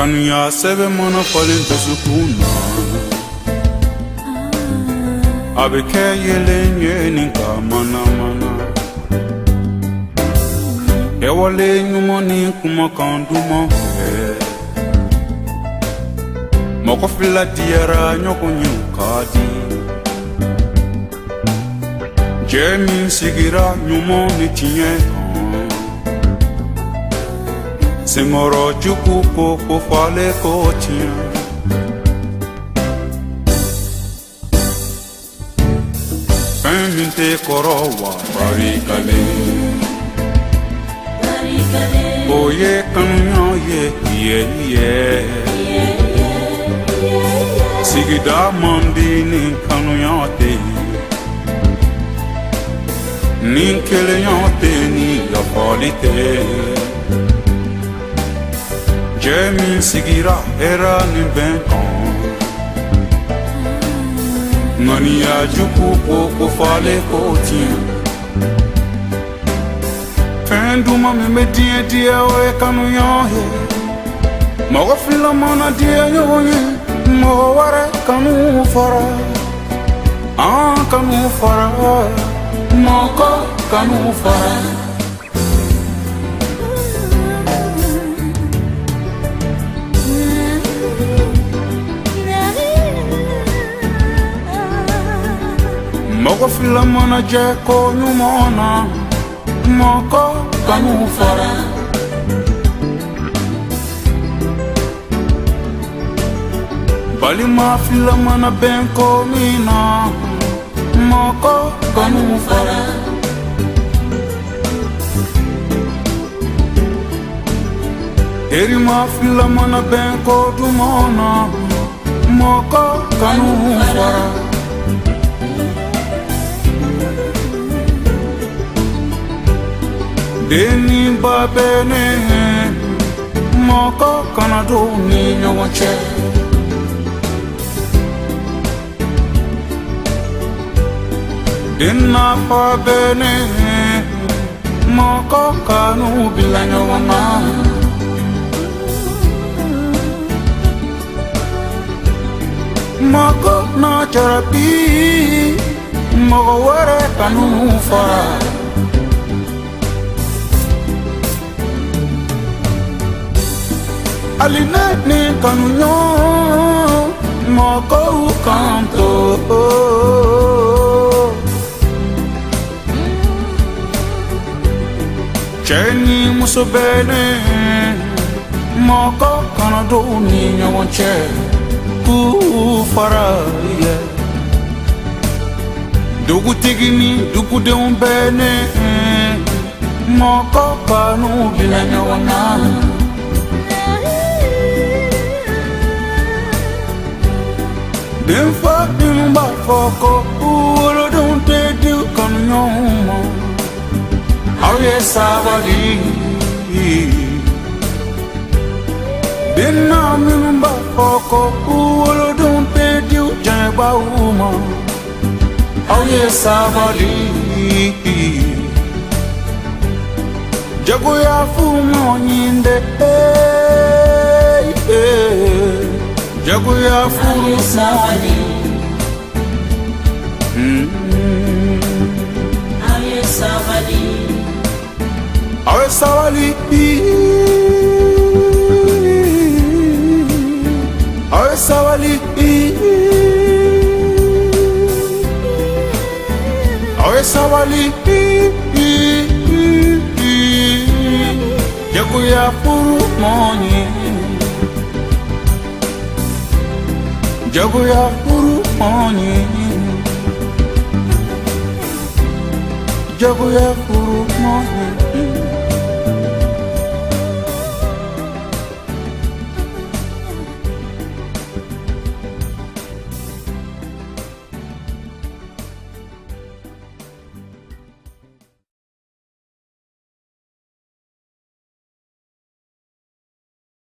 Kanuya sebe mana falin tesukuna Abeke yelenye ninka mana mana Ewale nyumoni kumakanduma Moko fila diara nyoko nyukadi Jemi sigira nyumoni tinye Singoro juku koko fale kotia Feminte korowa barikale Oye kanunya ye Sigida mandini kanunya te Ninkele nyate ni yapalite Jemi sigira era ni benkon Ngani ya juku koko fale kotia Fenduma me dia we kanu yohe Mogo fila mana dia yohe Mogo ware kanu fara kanu fara Mogo kanu fara Mogo fila mana jeko nyumona Moko kanu fara Bali ma fila mana benko mina Moko kanu fara Eri ma fila mana benko dumona Moko kanu fara Deni babene Moko kanado ni nyowache Dena babene Moko kanu bila nyowana Moko na charapi Moko ware kanu fara Aline ni kanunyo Moko ukanto Cheni musobene Moko kanado ni nyawanche Kufara Dugu tigini dugu de umbene Moko kanu bila nyawana Dem fuck them back fuck up Wolo don't take you come no more How yes sabali Dem na me back fuck up Wolo don't take you jaba uma How yes sabali Jago ya fumo nyinde Jago ya furu sawali Awe sawali Awe sawali Awe sawali Awe sawali Jago ya furu monye Jago ya furu monye Jago ya furu monye